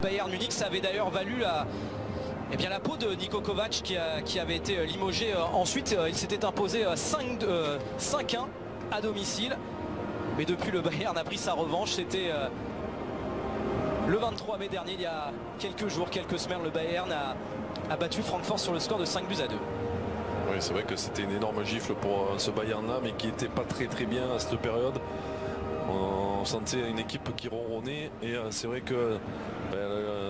Bayern Munich, ça avait d'ailleurs valu la peau de Niko Kovac qui avait été limogé. Ensuite, il s'était imposé 5-1 à domicile. Mais depuis, le Bayern a pris sa revanche. C'était le 23 mai dernier, il y a quelques jours, quelques semaines, le Bayern a battu Francfort sur le score de 5-2. Oui, c'est vrai que c'était une énorme gifle pour ce Bayern-là, mais qui n'était pas très bien à cette période. On sentait une équipe qui ronronnait et c'est vrai que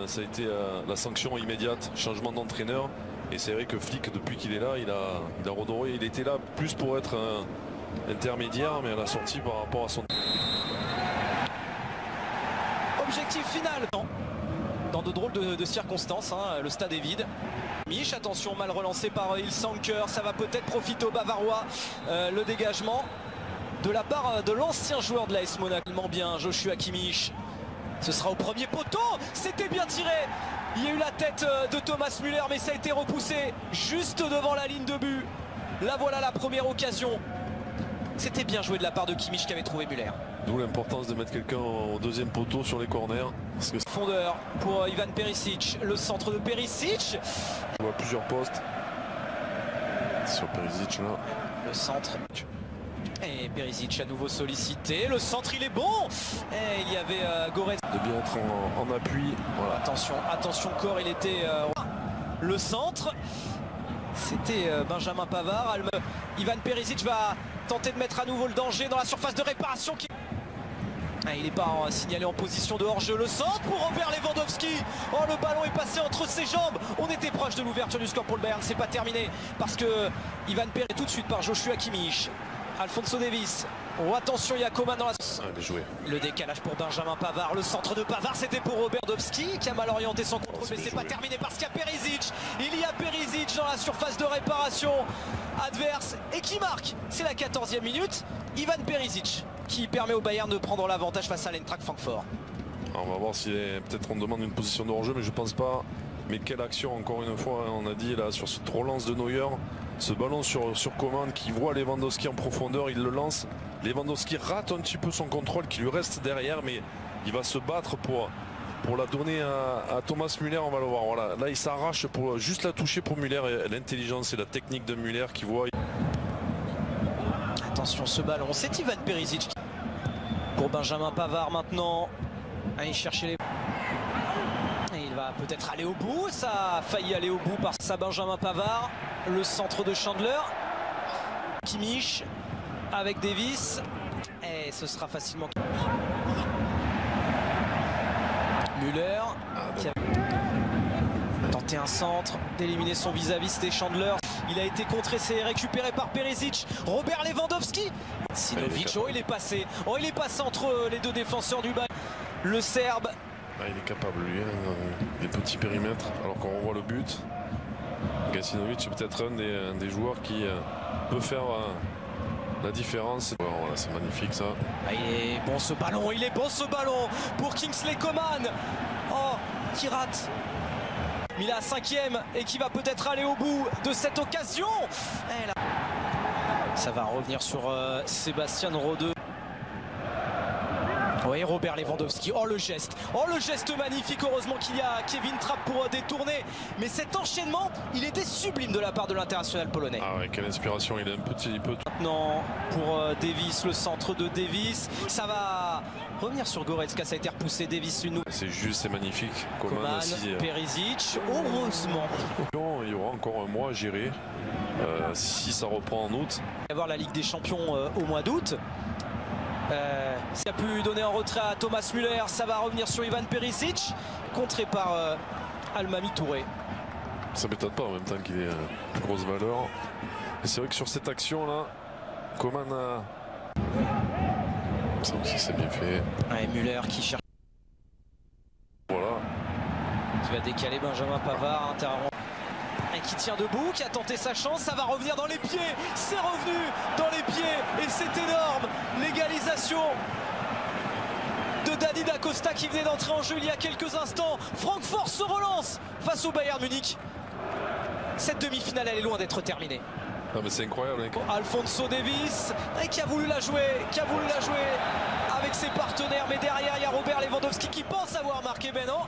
ça a été la sanction immédiate, changement d'entraîneur. Et c'est vrai que Flick, depuis qu'il est là, il a redoré. Il était là plus pour être intermédiaire, mais à la sortie par rapport à son... Objectif final dans de drôles de circonstances, hein, le stade est vide. Mich, attention, mal relancé par Ilsanker, ça va peut-être profiter aux Bavarois, le dégagement de la part de l'ancien joueur de l'AS Monaco. Bien, Joshua Kimmich, ce sera au premier poteau, c'était bien tiré. Il y a eu la tête de Thomas Müller, mais ça a été repoussé juste devant la ligne de but. Là voilà la première occasion. C'était bien joué de la part de Kimmich qui avait trouvé Müller. D'où l'importance de mettre quelqu'un au deuxième poteau sur les corners. Parce que... Fondeur pour Ivan Perisic, le centre de Perisic. On voit plusieurs postes sur Perisic là. Le centre. Et Perisic à nouveau sollicité. Le centre il est bon. Et il y avait Goretzka. De bien être en appui. Voilà. Attention corps, il était... le centre. C'était Benjamin Pavard. Ivan Perisic va tenter de mettre à nouveau le danger dans la surface de réparation. Il n'est pas signalé en position de hors-jeu. Le centre pour Robert Lewandowski. Oh, le ballon est passé entre ses jambes. On était proche de l'ouverture du score pour le Bayern. C'est pas terminé parce que Ivan Perisic tout de suite par Joshua Kimmich. Alphonso Davies. Oh, attention, il y a Coman dans la... bien joué. Le décalage pour Benjamin Pavard. Le centre de Pavard, c'était pour Robert Lewandowski qui a mal orienté son contrôle. Mais c'est pas terminé parce qu'il y a Perisic. Il y a Perisic dans la surface de réparation adverse et qui marque. C'est la 14e minute. Ivan Perisic qui permet au Bayern de prendre l'avantage face à l'Eintracht Francfort. On va voir si peut-être on demande une position de hors-jeu, mais je pense pas. Mais quelle action, encore une fois, on a dit là sur cette relance de Neuer, ce ballon sur Coman qui voit Lewandowski en profondeur, il le lance. Lewandowski rate un petit peu son contrôle qui lui reste derrière, mais il va se battre pour la donner à Thomas Müller. On va le voir. Voilà. Là, il s'arrache pour juste la toucher pour Müller. L'intelligence et la technique de Müller qui voit. Attention, ce ballon, c'est Ivan Perisic. Pour Benjamin Pavard maintenant. Il cherchait les... Et il va peut-être aller au bout. Ça a failli aller au bout par ça Benjamin Pavard. Le centre de Chandler. Kimmich avec Davies. Et ce sera facilement... Müller qui a tenté un centre, d'éliminer son vis-à-vis, c'était Chandler. Il a été contré, c'est récupéré par Perisic. Robert Lewandowski. Sinovic, il est passé. Oh, il est passé entre les deux défenseurs du Bayern. Le Serbe. Il est capable, lui, des petits périmètres, alors qu'on revoit le but. Gacinovic est peut-être un des joueurs qui peut faire la différence. Voilà, c'est magnifique ça. Il est bon ce ballon, pour Kingsley Coman. Oh, qui rate. Il est à 5e et qui va peut-être aller au bout de cette occasion. Ça va revenir sur Sébastien Rode. Oui, Robert Lewandowski, oh le geste magnifique, heureusement qu'il y a Kevin Trapp pour détourner. Mais cet enchaînement, il était sublime de la part de l'international polonais. Ah ouais, quelle inspiration, il est un petit peu... Maintenant, pour Davies, le centre de Davies, ça va revenir sur Goretzka, ça a été repoussé, Davies une nouvelle. C'est juste, c'est magnifique. Coman aussi, Perisic, heureusement. Il y aura encore un mois à gérer, si ça reprend en août. Il va y avoir la Ligue des Champions au mois d'août. Ça a pu donner un retrait à Thomas Müller, ça va revenir sur Ivan Perisic, contré par Almamy Touré. Ça m'étonne pas en même temps qu'il ait une grosse valeur. Et c'est vrai que sur cette action là, Coman a... Ça aussi c'est bien fait. Ouais, Müller qui cherche. Voilà. Qui va décaler Benjamin Pavard, interrompt. Et qui tient debout, qui a tenté sa chance, ça va revenir dans les pieds, c'est revenu dans les pieds et c'est énorme. L'égalisation de Dani Da Costa qui venait d'entrer en jeu il y a quelques instants. Francfort se relance face au Bayern Munich. Cette demi-finale elle est loin d'être terminée. Non mais c'est incroyable. Alphonso Davies qui a voulu la jouer, avec ses partenaires, mais derrière il y a Robert Lewandowski qui pense avoir marqué, mais non.